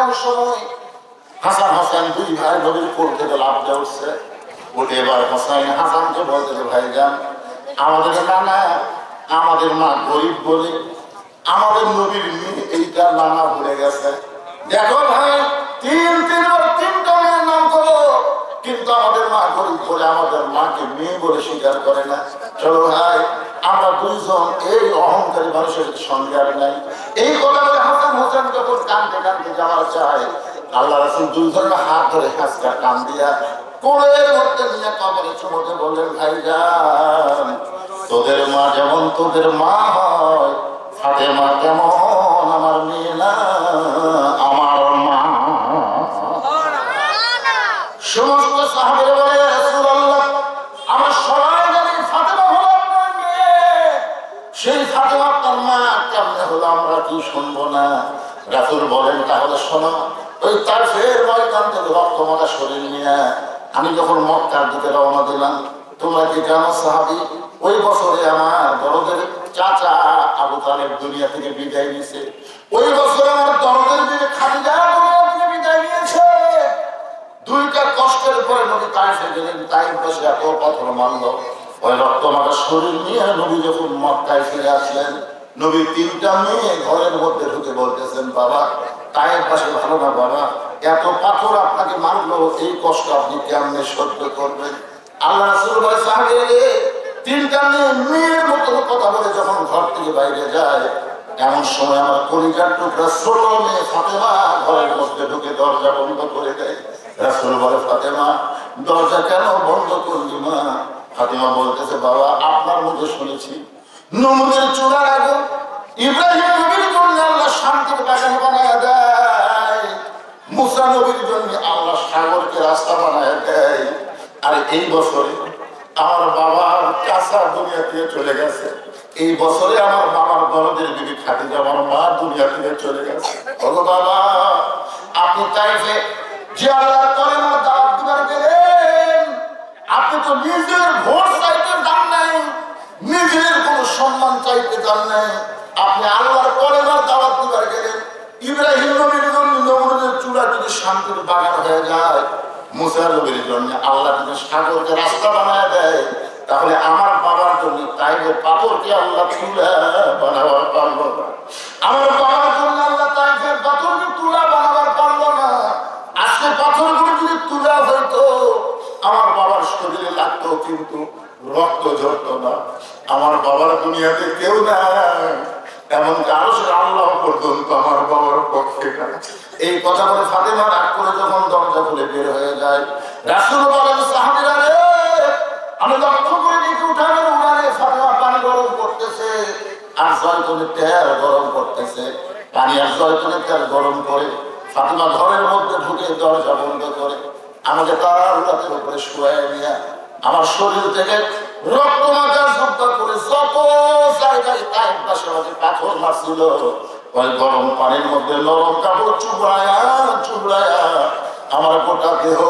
এমন সময় হাসান হোসেন দুই ভাই নবীর কোল থেকে লাফ দিয়ে উঠছে। উঠে এবার হোসেন হাসানকে বলতে, ভাইজান আমাদের নানা আমাদের মা গরিব বলে আমাদের নবীর মেয়ে এইটা নানা ভুলে গেছে। দেখো ভাই তিনবার তিনটা মেয়ের নাম করো, কিন্তু আমাদের মা গরিব বলে আমাদের মাকে মেয়ে বলে স্বীকার করে না। চলো ভাই আমরা দুইজন এই অহংকারী মানুষের সঙ্গে আর নাই। এই কথা বলে হাসান হোসেন যখন কানতে কানতে যাওয়ার চায়, আল্লাহ রাসূল দুইজনের হাত ধরে হাসকা টান দিয়া কোলের মধ্যে নিয়ে কবরে চুমোতে বললেন, ভাইজান তোদের মা যেমন তোদের মা হয়, ফাতেমা কেমন আমার মেয়ে না আমার মা। সমস্ত সাহাবীরা বলে, রাসূলুল্লাহ আমরা সবাই জানি ফাতেমা হলো আপনার মেয়ে, সেই ফাতেমা আপনার মা কেমনে হলো আমরা কি শুনবো না? রাসূল বলেন, তাহলে শোনো, ওই তায়েফের ময়দান থেকে রক্তমাখা শরীর নিয়ে আমি যখন মক্কার দিকে রওনা দিলাম, তোমরা কি জানো সাহাবী, ওই বছরে আমার দরদের চাচা আবু তালেব দুনিয়া থেকে বিদায় নিয়েছে। ওই বছরে আমার দরদের দিকে খাদিজা দুনিয়া থেকে বিদায় নিয়েছে। দুইটা কষ্টের পরে নবী তায়েফে গেলেন, তায়েফ বসে এত পাথর মারল, ওই রক্তমাখা শরীর নিয়ে নবী যখন মক্কায় ফিরে আসলেন, নবী তিনটা মেয়ে ঘরের মধ্যে ঢুকে বলতেছেন, বাবা তায়েফ পাশে ভালো না বাবা, এত পাথর আপনাকে মারলো, এই কষ্ট আপনি কেমনে সহ্য করবেন? আল্লাহ রাসূল বলে, সাহাবীরা তিনটা মেয়ের মতো কথা বলে যখন ঘর থেকে বাইরে যায়, এমন সময় আমার কলিজার টুকরা ছোট মেয়ে ফাতেমা ঘরের মধ্যে ঢুকে দরজা বন্ধ করে দেয়। রাসূল বলে, ফাতেমা দরজা কেন বন্ধ করলি মা? ফাতেমা বলতেছে, বাবা আপনার মুখে শুনেছি নমরুদের চূড়ার আগুন ইব্রাহিম নবীর জন্য আল্লাহ শান্তির বাগান বানায় দেয়, মুসা নবীর জন্য আল্লাহ সাগরকে রাস্তা বানায় দেয়, আর এই বছরে আমার বাবার চাচা দুনিয়া থেকে চলে গেছে, এই বছরে আমার বাবার দরদের বিবি খাদিজা আমার মা দুনিয়া থেকে চলে গেছে। ওগো বাবা আপনি তাইফে যে আল্লাহর কলেমার দাওয়াত দিবার গেলেন, আপনি তো নিজের ভোট চাইতে যান নাই, নিজের কোনো সম্মান চাইতে যান নাই, আপনি আল্লাহর কলেমার দাওয়াত দিবার গেলেন। ইব্রাহিম নবীর জন্য নমরুদের চূড়া যদি শান্তির বাগান হয়ে যায়, মুসা নবীর জন্য আল্লাহ যদি সাগরকে রাস্তা বানায় দেয়, তাহলে আমার বাবার জন্য তাইফের পাথরকে আল্লাহ চূড়া বানাবার পারলো না। আমার বাবার জন্য আল্লাহ তাইফের পাথরকে চূড়া বানাবার পারলো না। আজকে পাথরগুলো যদি তুলা হইতো আমার বাবার শরীরে লাগতো, কিন্তু রক্ত ঝরতো না। আমার বাবার দুনিয়াতে কেউ নাই, এমনকি আরশের আল্লাহ পর্যন্ত আমার বাবার পক্ষে না। এই কথা বলে ফাতেমা রাগ করে যখন দরজা খুলে বের হয়ে যায়, রাসূল বলেন, সাহাবীরা রে আমি লক্ষ্য করে দেখি উঠানের উনানে ফাতেমা পানি গরম করতেছে আর জয়তুনের তেল গরম করতেছে। পানি আর জয়তুনের তেল গরম করে ফাতেমা ঘরের মধ্যে ঢুকে দরজা বন্ধ করে আমাকে তার রাতের উপরে শুয়ে নিয়ে আমার শরীর থেকে রক্তমাখা জুব্বা করে যত জায়গায় তায়েফ বাসী পাথর মারছিল, ওই গরম পানির মধ্যে নরম কাপড় চুবড়ায়া চুবড়ায়া আমার গোটা দেহ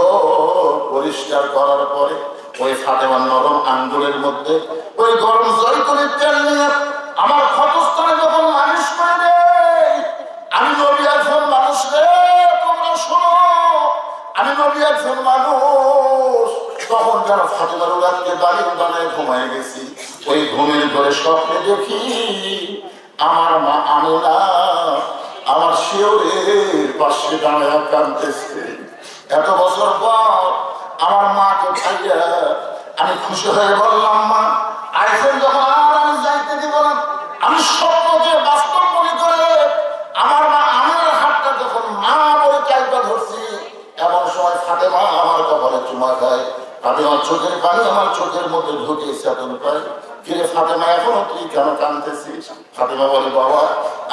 পরিষ্কার করার পরে ওই ফাতেমার নরম আঙ্গুলের মধ্যে ওই গরম জয়তুনের তেল নিয়ে আমার ক্ষতস্থানে যখন মালিশ করে দেয়, আমি নবী একজন মানুষ রে, তোমরা শোনো, আমি নবী একজন মানুষ। তখন যেন ফাতেমার উলাদকে বালিশ বানায় ঘুমায় গেছি, ওই ঘুমের ঘরে স্বপ্নে দেখি আমার মা আমিনা আমার শিয়রের পাশে দাঁড়ায় কাঁদতেছে। এত বছর পর আমার মাকে খাইয়া আমি খুশি হয়ে বললাম, মা আইসেন যখন আর আমি যাইতে দিব না। আমি স্বপ্নকে বাস্তব মনে করে আমার মা আমিনার হাতটা যখন মা বলে চাইটা ধরছি, এমন সময় ফাতেমা আমার কপালে চুমা খায়, ফাতেমার চোখের পানি আমার চোখের মধ্যে ঢুকে চেতন পায়। ফিরে ফাতেমা এখনো তুই কেন কাঁদতেছিস? ফাতেমা বলে, বাবা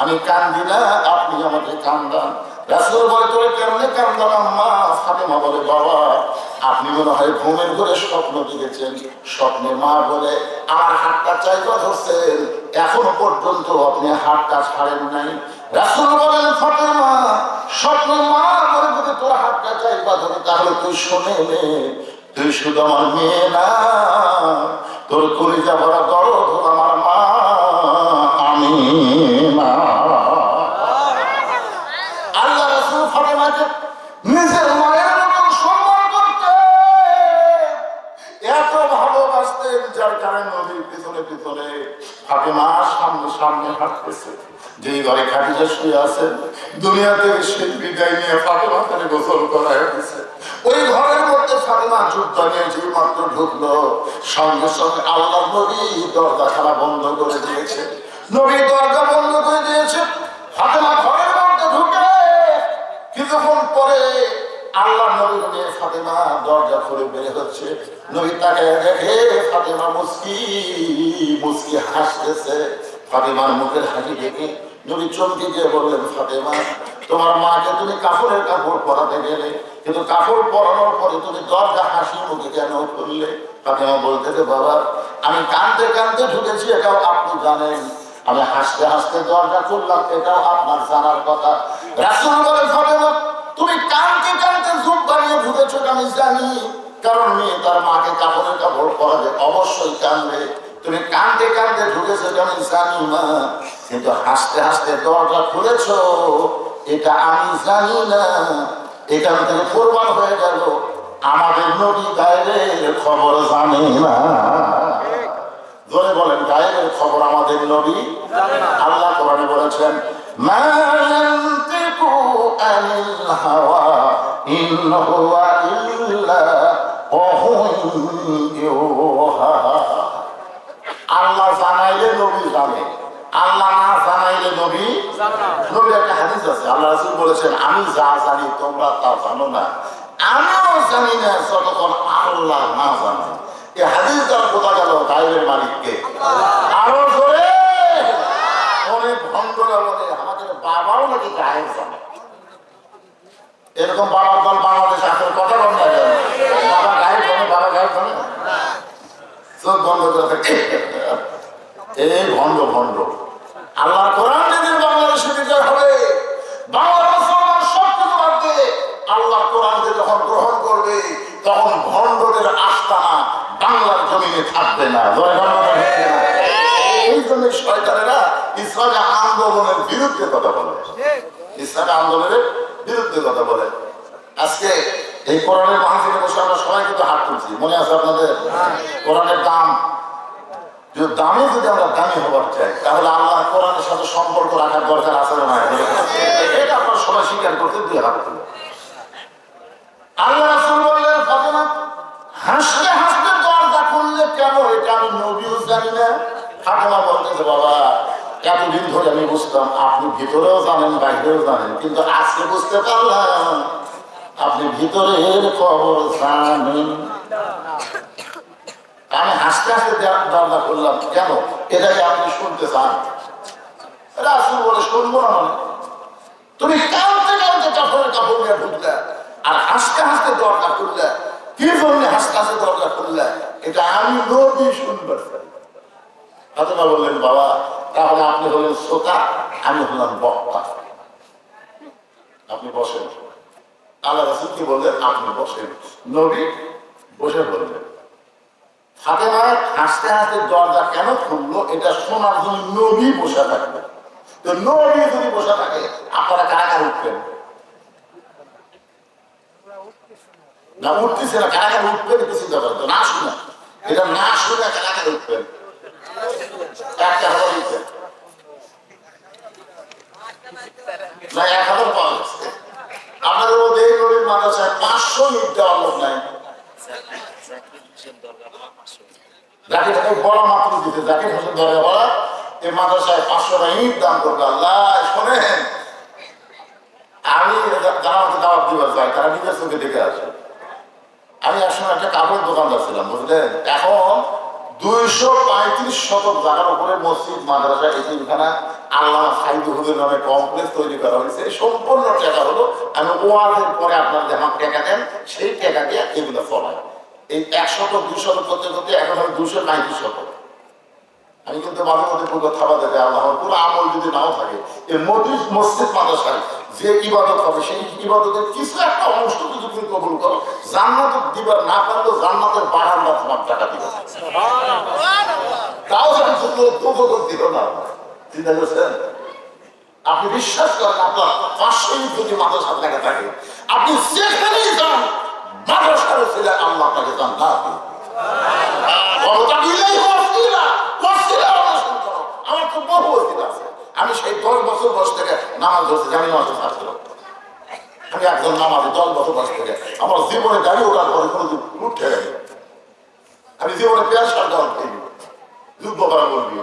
আমি কান্দি না, আপনি আমাকে কান্দান। রাসূল বলে, তোরে কেমনে কান্দালাম মা? ফাতেমা বলে, বাবা আপনি মনে হয় ঘুমের ঘরে স্বপ্ন দেখেছেন, স্বপ্নে মা বলে আমার হাতটা চাইবা ধরছেন, এখনো পর্যন্ত আপনি হাতটা ছাড়েন নাই। রাসূল বলেন, ফাতেমা স্বপ্নে মা বলে যদি তোর হাতটা চাইবা ধরে, তাহলে তুই শোনে নে, তুই শুধু আমার মেয়ে না, তোর কলিজা ভরা দরদ আমার মা আমিনা। আল্লাহ রাসূল ফাতেমা ফাতেমাকে নিজের মায়ের মতন সম্মান করতে, এত ভালোবাসতেন, যার কারণে নবীর পিছনে পিছনে ফাতেমা সামনে সামনে হাঁটতেছে। যেই ঘরে খাদিজা শুয়ে আছেন, দুনিয়াতে সেই বিদায় নিয়ে ফাতেমা খানে গোসল করা হয়েছে, ওই ঘরের মধ্যে ফাতেমা যুদ্ধ নিয়ে যে মাত্র ঢুকলো, সঙ্গে সঙ্গে আল্লাহ নবী দরজা খানা বন্ধ করে দিয়েছে। নবী দরজা বন্ধ করে দিয়েছে, ফাতেমা ঘরের মধ্যে ঢুকে কিছুক্ষণ পরে আল্লাহ নবীর মেয়ে ফাতেমা দরজা খুলে বের হচ্ছে। নবী তাকে দেখে ফাতেমা মুস্কি মুস্কি হাসতেছে। ফাতেমার মুখের হাসি দেখে নবী চমকে দিয়ে বললেন, ফাতেমা, তোমার মাকে তুমি কাপড়ের কাপড় পরাতে গেলে, কিন্তু কাপড় পরানোর পরে তুমি দরজা হাসি মুখে কেন খুললে? ফাতেমা বলতেছে, বাবা, আমি কাঁদতে কাঁদতে ঢুকেছি, এটাও আপনি জানেন। আমি হাসতে হাসতে দরজা খুললাম, এটাও আপনার জানার কথা। রাসূল বলে, ফাতেমা, তুমি কাঁদতে কাঁদতে চুপ বানিয়ে ঢুকেছো, আমি জানি, কারণ মেয়ে তার মাকে কাপড়ের কাপড় পরাবে, অবশ্যই কাঁদবে। তুমি কাঁদতে কাঁদতে ঢুকেছো, আমি জানি না, কিন্তু হাসতে হাসতে দরজা খুলেছো, এটা আমি জানি না। এখান থেকে প্রমাণ হয়ে গেল আমাদের নবী গায়েবের খবর জানে না। জোরে বলেন, গায়েবের খবর আমাদের নবী জানে না। আল্লাহ কোরআনে বলেছেন, মা ইয়ানতিকু আনিল হাওয়া ইন হুয়া ইল্লা ওয়াহুয়ুন ইউহা। আল্লাহ জানাইলে নবী জানে, আল্লাহ না জানাইলে নবী জানে না। নবী একটা হাদিস আছে, আল্লাহ রাসূল বলেছেন, আমি যা জানি তোমরা তা জানো না, আমিও জানি না যতক্ষণ আল্লাহ না জানে। এই হাদিস দ্বারা বোঝা গেল গায়েবের মালিককে। আরো জোরে অনেক ভণ্ডরা বলে আমাদের বাবাও নাকি গায়েব জানে। এরকম বাবার দল বাংলাদেশে আসলে কথা বন্ধ হয়ে যাবে। বাবা গায়েব জানে, বাবা গায়েব জানে, চোখ বন্ধ করে থাকে। এই ভণ্ড ভণ্ড। আল্লাহ কোরআন যেদিন বাংলাদেশে বিজয় হবে, বাংলার মুসলমান সব কিছু বাদ দিয়ে আল্লাহ কোরআনকে যখন গ্রহণ করবে, তখন ভণ্ডদের আস্তানা বাংলার জমিনে থাকবে না। এই জন্য শয়তানেরা ইসলামী আন্দোলনের বিরুদ্ধে কথা বলে, ইসলামী আন্দোলনের বিরুদ্ধে কথা বলে। আজকে এই কোরআনের মাহফিলে বসে আমরা সবাই কিন্তু হাত তুলছি, মনে আছে আপনাদের? কোরআনের দাম, দামে যদি আমরা দামি হবার চাই, তাহলে আল্লাহ কোরআনের সাথে সম্পর্ক রাখার দরকার আছে না? এটা আপনারা সবাই স্বীকার করতে দিয়ে হাত তুলে। আল্লাহ রাসূল বললেন, ফাতেমা, হাসতে হাসতে দরজা খুললে কেন? এটা আমি নবীও জানি না। ফাতেমা বলতেছে, বাবা, এতদিন ধরে আমি বুঝতাম আপনি ভিতরেও জানেন বাইরেও জানেন, কিন্তু আজকে বুঝতে পারলাম আপনি ভিতরের খবর জানেন। আমি হাসতে হাসতে দরজা করলাম কেন? এটাকে আপনি শুনতে চান? রাসূল বলে, শুনবো না মানে? তুমি কাঁদতে কাঁদতে কাপড়ের কাপড় নিয়ে ঢুকলে আর হাসতে হাসতে দরজা খুললে, কি জন্য হাসতে হাসতে দরজা খুললে? এটা আমি নবী শুনবার চাই। ফাতেমা বললেন, বাবা, তাহলে আপনি হলেন শ্রোতা, আমি হলাম বক্তা, আপনি বসেন। আল্লাহ রাসূল কি বললেন? আপনি বসেন। নবী বসে বললেন। ফাতেমা হাসতে হাসতে দরজা কেন খুললো এটা শোনার জন্য নবী বসে থাকবে। তো নবী যদি বসে থাকে, আপনারা কারা কারা উঠবেন? না উঠতেছে না, কারা কারা উঠবেন একটু চিন্তা করেন তো। না শুনে, এটা না শুনে কারা কারা উঠবেন? একটা হাজার উঠবেন না, 1000 পাওয়া যাচ্ছে। আপনাদের মধ্যে এই নবীর মাদ্রাসায় 500 ইট দেওয়ার লোক নাই। জাকির হোসেন বড় মাত্র দিতে, জাকির হোসেন দরগা বলা, এই মাদ্রাসায় 500 ইট দান করবে। আল্লাহ শোনেন, আমি যারা আমাকে দাওয়াত দিবার যাই, তারা নিজের চোখে দেখে আসে। আমি একসময় একটা কাপড়ের দোকানদার ছিলাম, বুঝলেন? এখন 235 শতক জায়গার উপরে মসজিদ, মাদ্রাসা, এতিমখানা, আল্লামা সাইদুল হুজুর নামে কমপ্লেক্স তৈরি করা হয়েছে। সম্পূর্ণ টাকা হলো আমি ওয়াজের পরে আপনারা যখন টাকা দেন, সেই টাকা দিয়ে এগুলো চলায়। এই 1 শতক 2 শতক করতে করতে এখন আমি 235 শতক। আমি কিন্তু মাঝে মধ্যে পুরো খাবার দেবে, আল্লাহ পুরো আমল যদি নাও থাকে, এই মসজিদ মাদ্রাসায় যে ইবাদত হবে, সেই ইবাদতের কিছু একটা অংশ যদি তুমি কবুল করো, জান্নাত দিবার না পারলেও জান্নাতের বারান্দা তোমার টাকা দিবে। তাও দিল না, চিন্তা করছেন? আপনি বিশ্বাস করেন আপনার 500 যদি মাদ্রাসা আপনাকে থাকে, আপনি যেখানেই যান মাদ্রাসার ছেলে আল্লাহ আপনাকে যান না আমার তো বহু অসুবিধা আছে। আমি সেই 10 বছর বয়স থেকে নামাজ ধরছি, আমি নামাজের ছাত্র। আমি একজন নামাজি 10 বছর বয়স থেকে। আমার জীবনে গাড়ি ওঠার পরে কোনোদিন উঠে গেছে, আমি জীবনে পেঁয়াজ সার দেওয়ার খেয়ে যুদ্ধ করা বলবি।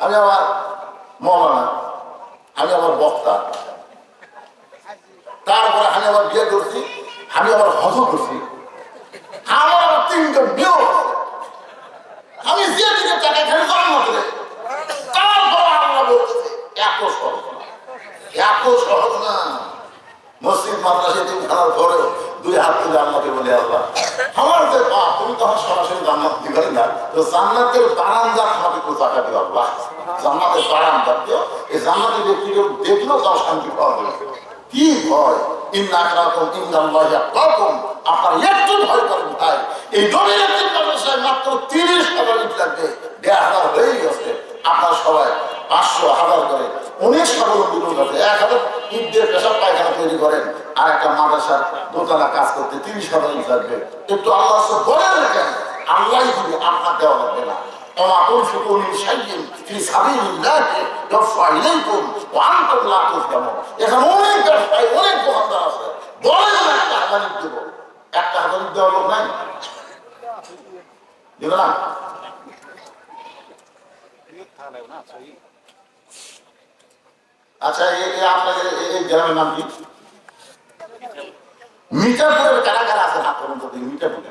আমি আবার মৌলানা, আমি আবার বক্তা, তারপরে আমি আবার বিয়ে করছি, আমি আবার হজ করছি, আমার আবার 3জন বিয়েও আছে। আমি যে দিকে টাকা খেলে জন্ম করে, তারপরে আল্লাহ বলতেছে এত সহজ না, এত সহজ না। মসজিদ মাদ্রাসা দিন খেলার পরেও 2 হাত তুলে আল্লাহকে বলে আল্লাহ আমার যে বাপ, তুমি তো আমার সরাসরি জান্নাত দিবে না, তো জান্নাতের বারান্দা আমাকে একটু টাকা দিও আল্লাহ, জান্নাতের বারান্দা দিও। এই জান্নাতের ব্যক্তিকে দেখলেও তাও শান্তি পাওয়া যাবে। কি ভয়, আপনার একটু ভয় করেন ভাই। এই নবীর মাদ্রাসায় মাত্র 30,000 ইট লাগবে, 1,500 হয়ে গেছে। আপনার সবাই 500, 1000 করে অনেক স্বাবলম্বী লোক আছে। 1000 ইট দিয়ে পেশাব পায়খানা তৈরি করেন, আর একটা মাদ্রাসার দোতলা কাজ করতে 30,000 ইট লাগবে। একটু আল্লাহ বলেন দেখেন, আল্লাহ দিবে, আপনার দেওয়া লাগবে না। এখানে অনেক ব্যবসায়ী, অনেক দোকানদার আছে, বলেন না একটা হাজারিক দেবো, একটা হাজারিক দেওয়ার লোক নাই, দেবে না। আচ্ছা, আপনাদের এই গ্রামের নাম কি? মিঠাপুরের কারা কারা আছে হাত করুন তো, মিঠাপুরে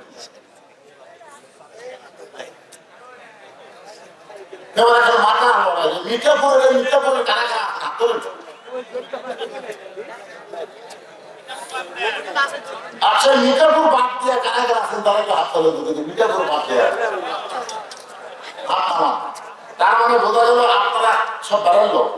মাথা মিঠাপুরের কারা কারা হাত করুন। আচ্ছা, মিঠাপুর বাদ দিয়া কারা কারা আছেন তারা একটু হাত করুন তো, মিঠাপুর বাদ দিয়া হাত নামান। তার মানে বোঝা গেল আপনারা সব বাড়ান লোক।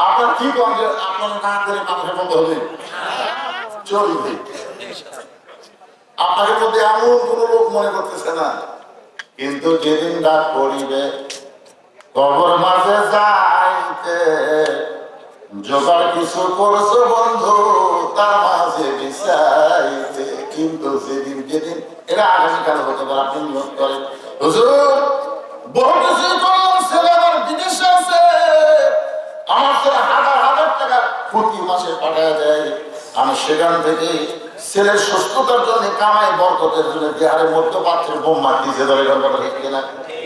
আপনার কি করেন, আপনার না করে মানুষের মধ্যে হবে চলবে। আপনাদের মধ্যে এমন কোন লোক মনে করতেছে না, কিন্তু যেদিন রাত পড়িবে কবর মাঝে যাইতে জোগাড় কিছু করছো বন্ধু তার মাঝে বিচাইতে। কিন্তু যেদিন যেদিন এরা আগামীকাল হতে পারে, আপনি নিয়োগ করেন হুজুর বহু কিছু করলাম, ছেলে আমার বিদেশে আছে, আমার ছেলে 1000 টাকা প্রতি মাসে পাঠায় দেয়, আমি সেখান থেকে ছেলের সুস্থতার জন্য কামাই বরকতের জন্য দেহারের মধ্যপাত্রের বোম মারতেছে ধরে কথা ঠিক না।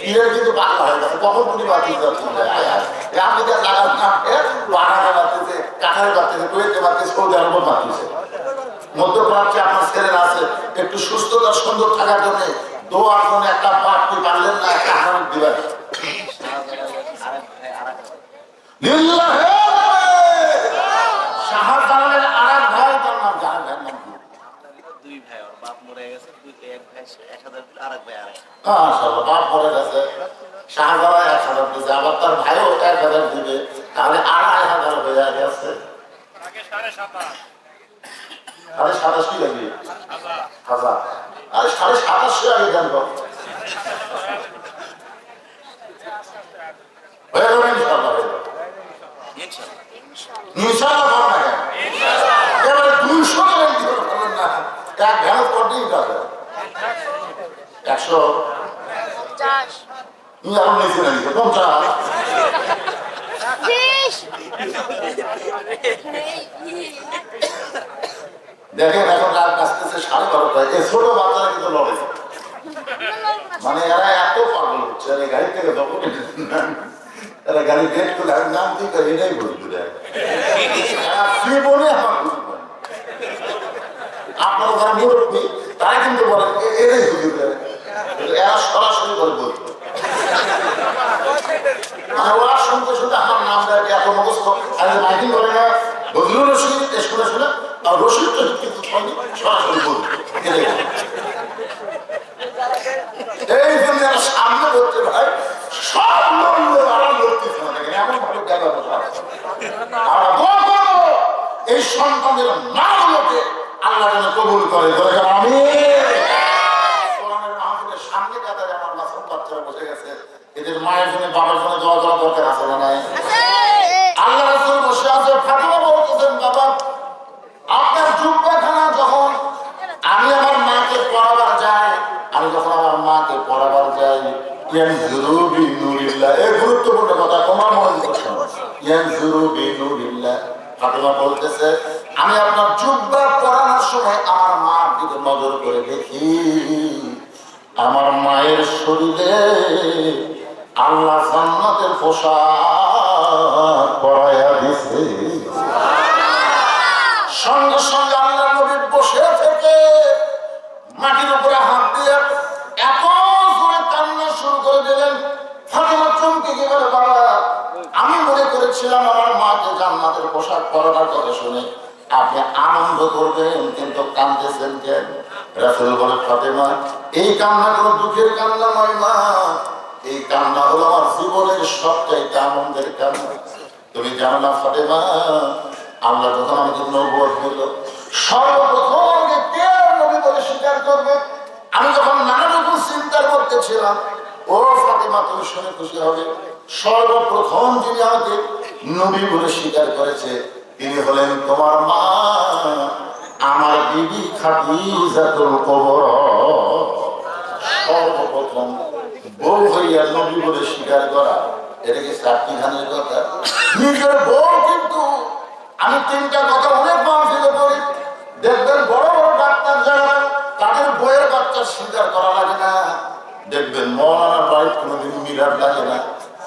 ইয়ের কিন্তু পাগলা হয়ে গেছে, কখন তুমি বাতিল যাচ্ছি আমি লাগার নামে বানানো বাড়তেছে, কাঠারে বাড়তেছে, কুয়েতে বাড়তেছে, সৌদি আরব বাড়তেছে। মধ্যপ্রাচ্যে আপনার ছেলের আছে, একটু সুস্থতা সুন্দর থাকার জন্য দোয়ার জন্য একটা বাড়তি পারলেন না, একটা হারাম দিবেন। শাহজালালের আরেক ভাই, তার নাম জাহাঙ্গীর, নাম কি? 2 ভাই, ওর বাপ মরে গেছে, এক ভাই 1000 দিল, আরেক ভাই মাশাআল্লাহ, বাপ মরে গেছে, শাহজালাল 1000 দিছে, আবার তার ভাইও 1000 দিবে, তাহলে 2500 হয়ে গেছে। আগে 27,500, আরে 27 কি লাগবে? হাজার, আরে 27,500 আগে দেন তো হয়ে যাবে ইনশাআল্লাহ, হয়ে যাবে ইনশাআল্লাহ। এবারে 200 টাকা দিতে পারবেন না, এক ভ্যান করতেই যাবে 150 তুমি এখন নিচে না নিচে 50 দেখেন। এখন রাত আসতেছে 12:30, এই ছোট বাচ্চারা কিন্তু লড়ে, মানে এরা এত পাগল হচ্ছে, গাড়ি থেকে যখন এরা গাড়ি বের করে নাম ঠিক করে এটাই বুঝতে দেয় জীবনে আমার বুঝবেন। আপনারা যারা মুরব্বী তারা কিন্তু বলেন এটাই বুঝতে দেয়, এরা সরাসরি করে বলবে। ওরা শুনতে শুনতে আমার নাম দেয় এত মুখস্থ, আর মাইকিং করে না বদরুল রশিদ শুনে শুনে, আর রশিদ তো কিন্তু সরাসরি বলবে। এই জন্য সামনে করতে ভাই সব এমন ভাবে এই সন্তানদের নামগুলোকে ইয়ানজুরু বিনুরিল্লাহ। এই গুরুত্বপূর্ণ কথা তোমার মনে করছো। ইয়ানজুরু বিনুরিল্লাহ। ফাতেমা বলতেছে, আমি আপনার জুব্বা পরানোর সময় আমার মার দিকে নজর করে দেখি, আমার মায়ের শরীরে আল্লাহ জান্নাতের পোশাক পরাইয়া দিছে। সঙ্গে সঙ্গে আল্লাহ নবী বসে থেকে মাটির উপরে হাত দিয়ে এত জোরে কান্না শুরু করে দিলেন। ফাতেমা চমকে গিয়ে বলে, বাবা, আমি মনে করেছিলাম আমার মাকে জান্নাতের পোশাক পরানোর কথা শুনে আপনি আনন্দ করবেন, কিন্তু কাঁদতেছেন কেন? রাসূল বলে, ফাতেমা, এই কান্না কোনো দুঃখের কান্না নয় মা, এই কান্না হলো আমার জীবনের সবচাইতে আনন্দের কান্না। তুমি জানো না ফাতেমা, আল্লাহ যখন আমাকে নবুয়ত দিল, সর্বপ্রথম কে নবী বলে স্বীকার করবে? আমি যখন নানা রকম চিন্তার মধ্যে ছিলাম, ও ফাতেমা তুমি শুনে খুশি হবে, সর্বপ্রথম যিনি আমাকে নবী বলে স্বীকার করেছে তিনি হলেন তোমার মা, আমার বিবি খাদিজাতুল কুবরা। সর্বপ্রথম বউ হইয়া নবী বলে স্বীকার করা, এটা কি চারটিখানের কথা? নিজের বউ কিন্তু, আমি তিনটা কথা অনেক মাহফিলে করি, দেখবেন বড় বড় ডাক্তার যারা তাদের বইয়ের বাচ্চা স্বীকার করা লাগে না, দেখবেন মৌলানার বাড়ির কোনোদিন মিলাদ লাগে না,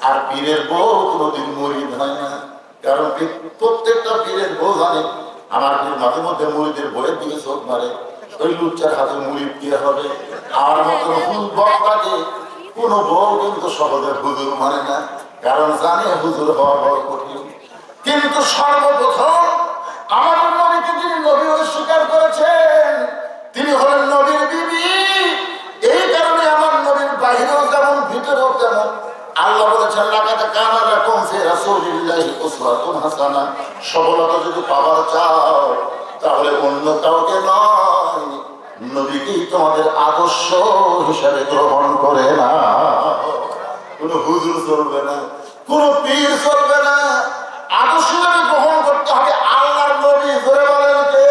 আর পীরের বউ কোনোদিন মরিদ হয় না। কারণ প্রত্যেকটা পীরের বউ জানে আমার পীর মাঝে মধ্যে মরিদের বইয়ের দিকে চোখ মারে, ওই লুচ্চার হাতে মরিদ কে হবে। আমার মতন বক্তাকে কোন বউ কিন্তু সহজে হুজুর মানে না, কারণ জানে হুজুর হওয়া বড় কঠিন। কিন্তু সর্বপ্রথম আমাদের নবীকে যিনি নবী বলে স্বীকার করেছেন তিনি হলেন নবীর বিবি। এই কারণে আমার নবীর বাহিরেও যেমন ভিতরেও তেমন। আল্লাহ বলেছেন, লাকাদ কানা লাকুম ফি রাসূলিল্লাহি উসওয়াতুন হাসানাহ। সফলতা যদি পাওয়ার চাও তাহলে অন্য কাউকে নয়, নবীকেই তোমাদের আদর্শ হিসাবে গ্রহণ করে না। কোন হুজুর চলবে না, কোন পীর চলবে না, আদর্শ গ্রহণ করতে হবে আল্লাহর নবী। ধরে বলেন কে?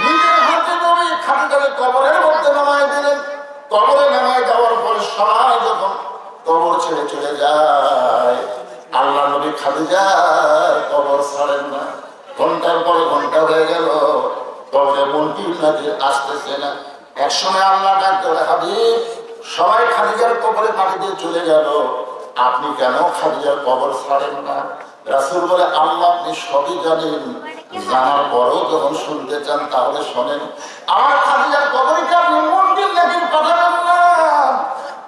নিজের হাতে নবী খাদিজাকে কবরের মধ্যে নামায় দিলেন। কবরে নামায় যাওয়ার পরে সবাই যখন কবর ছেড়ে চলে যায়, আল্লাহ নবী খাদিজার কবর ছাড়েন না। ঘন্টার পরে ঘন্টা হয়ে গেল, কবরে মুনকির নাকির আসতেছে না। এক সময় আল্লাহ ডাক ধরে, হাবিব, সবাই খাদিজার কবরে মাটি দিয়ে চলে গেল, আপনি কেন খাদিজার কবর ছাড়েন না? রাসূল বলে, আল্লাহ আপনি সবই জানেন, জানার পরেও যখন শুনতে চান তাহলে শোনেন। আমার খাদিজার কবরকে আপনি মুনকির নাকির পাঠাবেন না।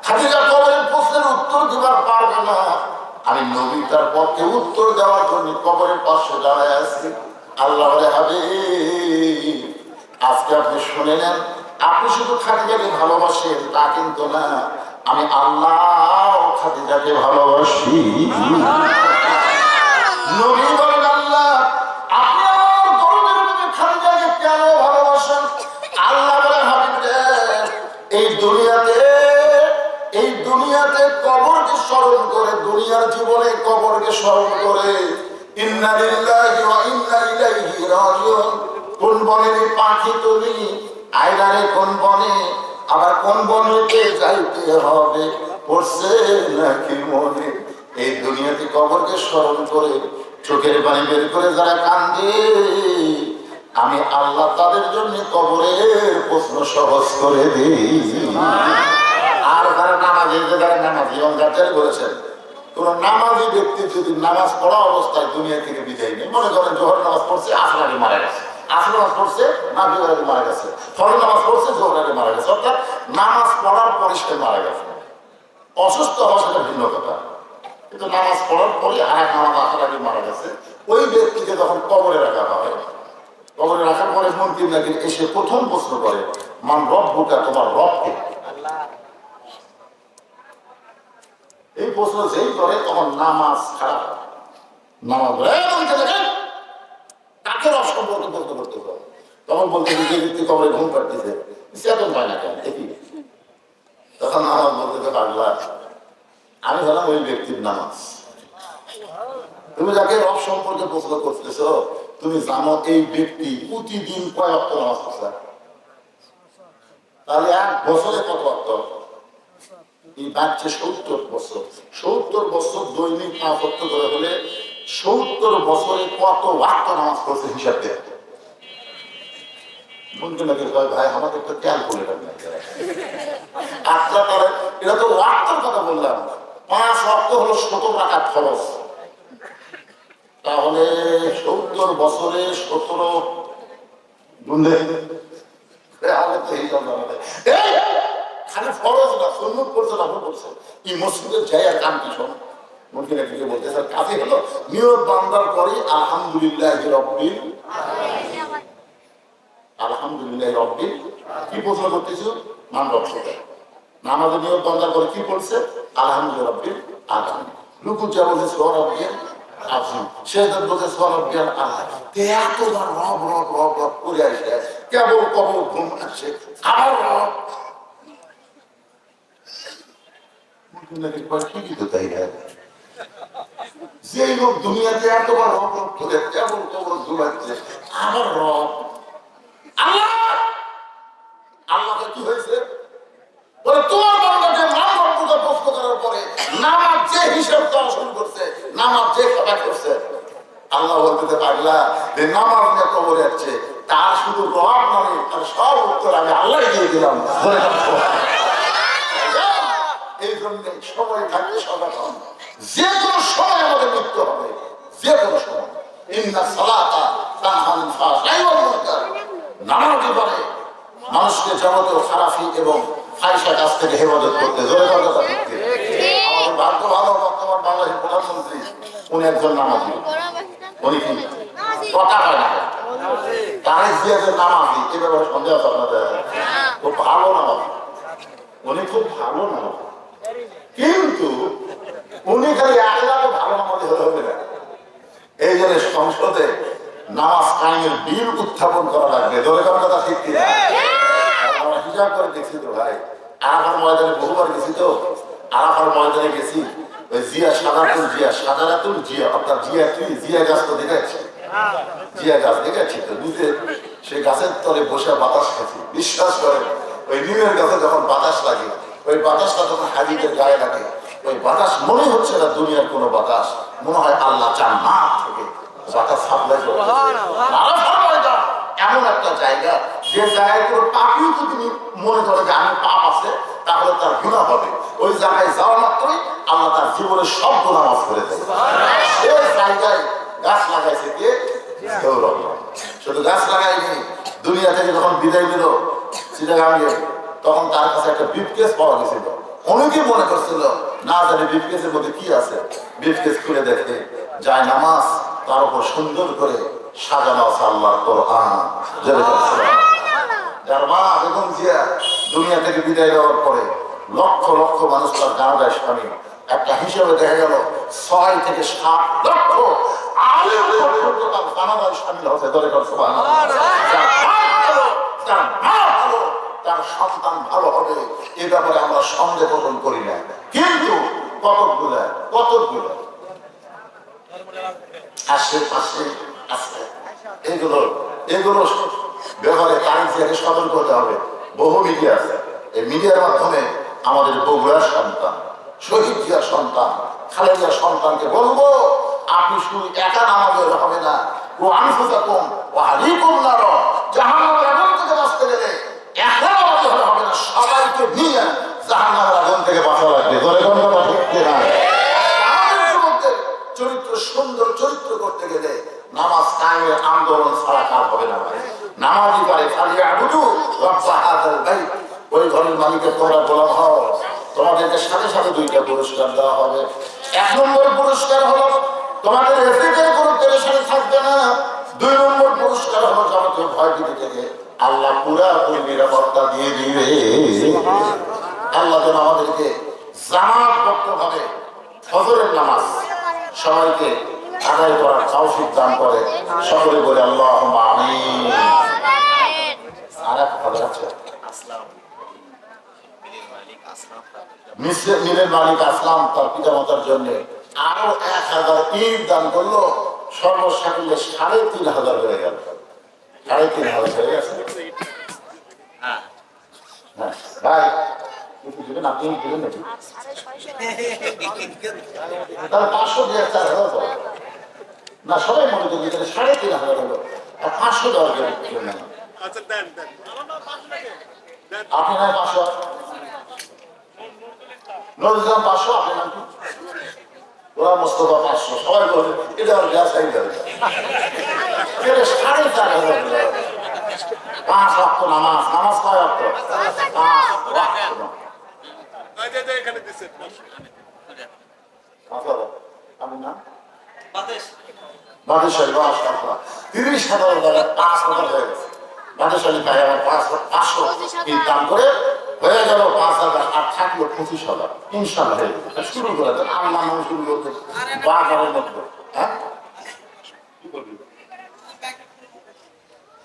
খাদিজার কবরের প্রশ্নের উত্তর দিবার পারবে না। আমি নবী তার পক্ষে উত্তর দেওয়ার জন্য কবরের পাশে দাঁড়ায় আছি। আল্লাহ বলে, হাবিব, আজকে আপনি শুনে নেন, আপনি শুধু খাদিজাকে ভালোবাসেন তা কিন্তু না, আমি আল্লাহ খাদিজাকে ভালোবাসি। নবী বলেন, আল্লাহ আপনি আমার দরদের মধ্যে খাদিজাকে কেন ভালোবাসেন? আল্লাহ বলে, হাবিব রে, এই দুনিয়াতে কবরকে স্মরণ করে, দুনিয়ার জীবনে কবরকে স্মরণ করে ইন্না লিল্লাহি ওয়া ইন্না ইলাইহি রাজিউন। কোন বনের পাখি তুমি, আয়রারে কোন বনে, আবার কোন বনেতে যাইতে হবে পড়ছে নাকি মনে। এই দুনিয়াতে কবরকে স্মরণ করে চোখের পানি বের করে যারা কান্দে, আমি আল্লাহ তাদের জন্য কবরের প্রশ্ন সহজ করে দিই। আর যারা নামাজি, যারা নামাজি অঙ্গাচারি বলেছেন, কোন নামাজি ব্যক্তি যদি নামাজ পড়া অবস্থায় দুনিয়া থেকে বিদায় নেই, মনে করেন জোহর নামাজ পড়ছে, আসর আগে মারা গেছে, আসর নামাজ পড়ছে, মাগরিবের আগে মারা গেছে, ফজর নামাজ পড়ছে, জোহর আগে মারা গেছে, অর্থাৎ নামাজ পড়ার পরে সে মারা গেছে। অসুস্থ হওয়া সেটা ভিন্ন কথা, কিন্তু নামাজ পড়ার পরে আর এক নামাজ আসর আগে মারা গেছে, ওই ব্যক্তিকে যখন কবরে রাখা হয়, কবরে রাখার পরে মুনকির নাকির এসে প্রথম প্রশ্ন করে, মান রব্বুকা, তোমার রবকে? এই প্রশ্ন যেই করে তখন নামাজ খারাপ। নামাজ কাকে রব সম্পর্কে প্রশ্ন করতে হবে? তখন বলতে যে ব্যক্তি কবরে ঘুম পাড়তেছে, চেতন পায় না কেন দেখি। তখন নামাজ বলতে পারলা, আমি হলাম ওই ব্যক্তির নামাজ। তুমি যাকে রব সম্পর্কে প্রশ্ন করতেছ, তুমি জানো এই ব্যক্তি প্রতিদিন কয় ওয়াক্ত নামাজ পড়ছে? তাহলে এক বছরে কত ওয়াক্ত? এই বাচ্চা 70 বছর দৈনিক 5 ওয়াক্ত করে হলে 70 বছরে কত ওয়াক্ত নামাজ পড়ছে হিসাব দেয়। বলতে লাগে ভাই আমাকে একটা ক্যালকুলেটর নাই, আটটা করে এটা তো ওয়াক্তের কথা বললাম। 5 ওয়াক্ত হলো 17 রাকাত ফরজ, তাহলে 70 বছরে 17 গুণে খালি ফরজ না, সুন্নত করছে না, করছে এই মসজিদের যাই আর কাম কি শোন মন্দিরে থেকে বলতে স্যার কাজে হলো নিয়ত বান্দার পরে আলহামদুলিল্লাহ রব্বিল আলহামদুলিল্লাহ রব্বিল কি প্রশ্ন করতেছো মান রক্ষে নামাজের নিয়ত বান্দার পরে কি বলছে আলহামদুলিল্লাহ রব্বিল আলামিন। রুকু যা বলছে সুবহানাল্লাহ আজিম, সেজদা বলছে সুবহানাল্লাহ আল্লাহ। এতবার রব রব রব রব করে আসে কেবল কবর ঘুম আসে আবার রব যে লোক দুনিয়াতে এতবার রব রব করে কেবল কবর ঘুমাচ্ছে আবার রব আল্লাহ। আল্লাহকে কি হয়েছে বলে তোমার বান্দাকে নাম রব্বুকে প্রশ্ন করার পরে নামাজ যে হিসাব দেওয়া শুরু করছে, নামাজ যে খাতা করছে, আল্লাহ বলতে পারলা যে নামাজ নিয়ে কবরে যাচ্ছে তার শুধু রব নয় তার সব উত্তর আমি আল্লাহ দিয়ে দিলাম। এই জন্য সময় থাকতে সচেতন, যে কোনো সময় আমাদের মৃত্যু হবে, যে কোনো সময়। ইন্না সালাতা তানহা আনিল ফাহশাই ওয়াল মুনকার, নামাজই পারে মানুষকে যাবতীয় খারাপি এবং ফাহিশা কাজ থেকে হেফাজত করতে। জোরে কথা বলতে আমাদের ভাগ্য ভালো, বর্তমান বাংলাদেশের প্রধানমন্ত্রী উনি একজন নামাজি। উনি কি কথা হয় না তারেক জিয়াদের নামাজি, এ ব্যাপারে সন্দেহ আছে আপনাদের? খুব ভালো নামাজি, উনি খুব ভালো নামাজি, কিন্তু উনি খালি একলা তো ভালো নামাজি হলে হবে না। এই জন্য সংসদে নামাজ কায়েমের বিল উত্থাপন করা লাগবে। ধরে কারণ কথা ঠিক কিনা? আমরা হিসাব করে দেখছি তো ভাই, আরাফার ময়দানে বহুবার গেছি তো, আরাফার ময়দানে গেছি ওই জিয়া সাদারাতুল জিয়া আপনার জিয়া গাছ তো দেখেছি, জিয়া গাছ দেখেছি তো, নিজে সেই গাছের তলে বসে বাতাস খাচ্ছি। বিশ্বাস করে ওই নিমের গাছে যখন বাতাস লাগে, ওই বাতাসটা যখন হাজিদের গায়ে লাগে, ওই বাতাস মনে হচ্ছে না দুনিয়ার কোনো বাতাস, মনে হয় আল্লাহ জান্নাত থেকে বাতাস সাপ্লাই করে। এমন একটা জায়গা যে জায়গায় কোনো পাপিও যদি মনে করে যে আমি পাপ আছে তাহলে তার গুনাহ হবে, ওই জায়গায় যাওয়া মাত্রই আল্লাহ তার জীবনের সব গুনাহ মাফ করে দেয়। সেই জায়গায় গাছ লাগাইছে কে? শুধু গাছ লাগাইনি, দুনিয়া থেকে যখন বিদায় দিল চিটাগাঙ্গে, তখন তার কাছে একটা ব্রিফকেস পাওয়া গেছিল। অনেকে মনে করছিল না জানি ব্রিফকেসের মধ্যে কি আছে, ব্রিফকেস খুলে দেখে যায় নামাজ, তার উপর সুন্দর করে সাজানো আছে আল্লাহর কোরআন। যার মা বেগম জিয়া দুনিয়া থেকে বিদায় দেওয়ার পরে লক্ষ লক্ষ মানুষ তার জানাজায় শামিল। একটা হিসেবে দেখা গেল 6 থেকে 7 লক্ষ আলেম পর্যন্ত তার জানাজায় শামিল হচ্ছে। ধরে কর সুবহানাল্লাহ। তার সন্তান ভালো হবে এ ব্যাপারে আমরা সন্দেহ পোষণ করি না, কিন্তু কতগুলো আশেপাশে আছে, এগুলো ব্যাপারে তারিখ থেকে সতর্ক হতে হবে। বহু মিডিয়া আছে, এই মিডিয়ার মাধ্যমে আমাদের বগুড়ার সন্তান, শহীদ জিয়ার সন্তান, খালেদার সন্তানকে বলবো আপনি শুধু একা নামাজে হবে না, ও আনফুসাকুম ওয়া আহলিকুম নার, জাহান্নামের আগুন থেকে বাঁচতে গেলে একা নামাজে হবে না, সবাইকে নিয়ে জাহান্নামের আগুন থেকে বাঁচা লাগবে। ধরে কোন কথা ঠিক কিনা? আমাদের যুবকদের চরিত্র সুন্দর চরিত্র করতে গেলে নামাজ কায়েমের আন্দোলন ছাড়া কাজ হবে না। নামাজই পারে ফালিয়াবুদু রাব্বা হাযাল বাইত, ওই ঘরের মালিকের তোমরা গোলাম হও। তোমাদেরকে সাথে সাথে 2টা পুরস্কার দেওয়া হবে। 1 নম্বর পুরস্কার হলো তোমাদের রিজিকের কোনো পেরেশানি থাকবে না। 2 নম্বর পুরস্কার হলো যাবতীয় ভয় ভীতি থেকে আল্লাহ পুরাপুরি নিরাপত্তা দিয়ে দিবে। আল্লাহ যেন আমাদেরকে জামাতবদ্ধভাবে ফজরের নামাজ সবাইকে আদায় করার তৌফিক দান করে। সকলে বলে আল্লাহুম্মা আমিন। আর এক কথা আছে, মিলের মালিক আসলাম তার পিতামাতার জন্য আরো 1000 ইট দান করলো, সর্বসাকুল্যে 3500 হয়ে গেল। 3500 হয়ে গেছে। ভাই আপনি দিলেন নাকি? তাহলে 500 দিয়ে 4,000 পাবো। না সবাই মনে করি যে 3,500 হলো, আর 500 দেওয়ার জন্য আপনি নয় 500, নজরুল 500, আপনি নাম কি? ওরা মোস্তফা 500, সবাই বলে এটা আর গ্যাস আই যাবে 4,500। 5 ওয়াক্ত নামাজ, নামাজ কয় ওয়াক্ত? 5 ওয়াক্ত। আমি না বাদেশালী 30,000 টাকা 5,000 হয়ে গেছে। বাদেশালী পাই আমার 500 দাম করে হয়ে গেল 5,000, আর থাকলো 25,000। ইনশাল্লাহ হয়ে গেছে। শুরু করে দেন আল্লাহ শুরু করতে বাজারের মধ্যে। হ্যাঁ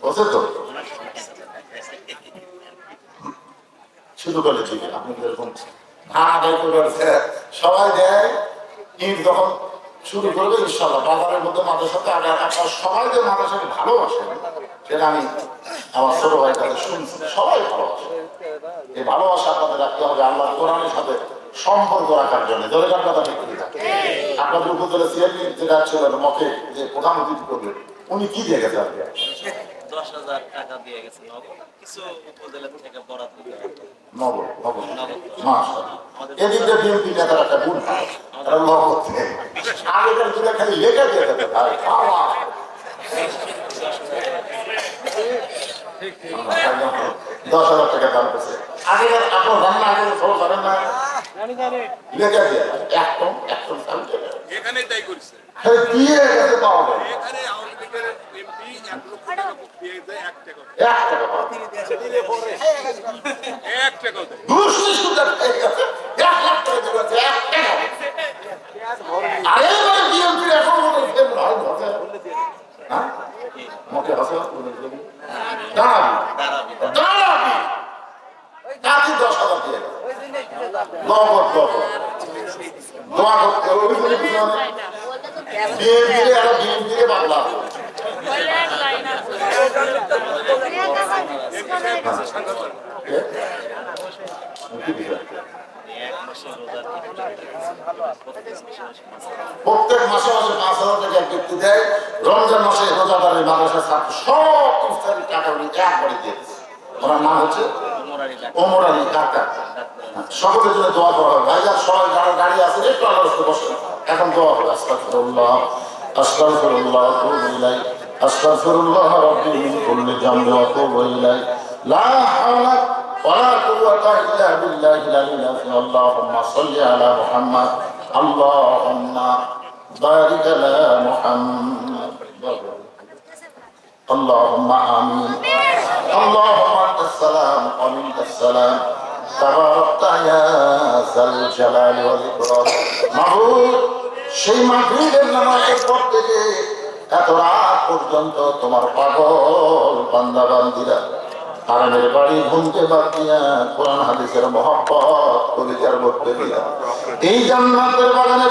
বলছে তো শুরু করে দিকে আপনি যেরকম ধান আদায় করে সবাই দেয়, ঈদ যখন শুরু করবে ইনশাল্লাহ বাজারের মধ্যে মাদ্রাসাতে আপনার সবাই যে মাদ্রাসাকে ভালোবাসেন সেটা আমি আমার ছোট ভাইয়ের কাছে শুনছি। সবাই ভালোবাসে, এই ভালোবাসা আপনাদের রাখতে হবে আল্লাহ কোরআনের সাথে সম্পর্ক রাখার জন্য। দরকার কথা ঠিক ঠিক থাকে। আপনাদের উপজেলা সিআইপি যেটা ছিল মতে যে প্রধান অতিথি করবে, উনি কি দিয়ে গেছে আজকে? 10,000 টাকা দিয়ে গেছে। কিছু উপজেলা থেকে বরাদ্দ দিয়ে নগদ নগদ মাশাআল্লাহ। এদিকে বিএনপি নেতার একটা গুণ তারা নগদ দেয়। আগেকার যুগে খালি লেখা দিয়ে যেতে ভাই বাবা 10,000 টাকা দাম করছে। আগে আপনার রান্না আগে সব করেন না লেখা দিয়ে একদম এখানে তাই করছে। দিয়ে গেছে পাওয়া যায় এখানে আওয়ামী লীগের এমপি 1 লক্ষ টাকা দিয়ে যায় 1 টাকা। 1 টাকা পাওয়া যায়। 1 টাকা দেয়। দুষ্টি সুন্দর হয়ে গেছে 1 লাখ টাকা দিয়েছে 1 টাকা। আরে মানে বিএনপি এখন ফেল হয় হবে। হ্যাঁ মোকে হাসে দাঁড়াবি কাকি 10,000 দিয়ে নগদ দোয়া করতে হবে বিএনপিকে আরো বিএনপিকে বাংলা প্রত্যেক মাসে 5,000 টাকা ব্যক্তি দেয়। রমজান মাসে রোজাদারের মাদ্রাসার ছাত্র সব ইফতারির টাকা উনি একবারে দিয়ে দিচ্ছে। ওনার নাম হচ্ছে ওমর আলী ডাক্তার। সকলের জন্য দোয়া করা হবে। ভাইজান সবাই যারা দাঁড়িয়ে আছেন একটু আলোচনা বসে এখন দোয়া হবে। আস্তাগফিরুল্লাহ আস্তাগফিরুল্লাহ ওয়া আতুবু ইলাইহি আস্তাগফিরুল্লাহ রাব্বি মিন কুল্লি যামবি ওয়া আতুবু ইলাইহি লা হাওলা ওয়ালা কুওয়াতা ইল্লা বিল্লাহিল আলিয়্যিল আযীম। আল্লাহুম্মা সাল্লি আলা মুহাম্মাদ আল্লাহুম্মা বারিক আলা মুহাম্মাদ আল্লাহুম্মা আমিন। আল্লাহুম্মা আনতাস সালাম ওয়া মিনকাস সালাম তাবারাকতা ইয়া যাল জালালি ওয়াল ইকরাম। মাবুদ সেই মাগরিবের নামাজের পর থেকে এত রাত পর্যন্ত তোমার পাগল বান্দা বান্দিরা আরামের বাড়ি ঘুমকে বাদ দিয়া কোরআন হাদিসের মহব্বত কবিতার মধ্যে দিয়া এই জান্নাতের বাগানে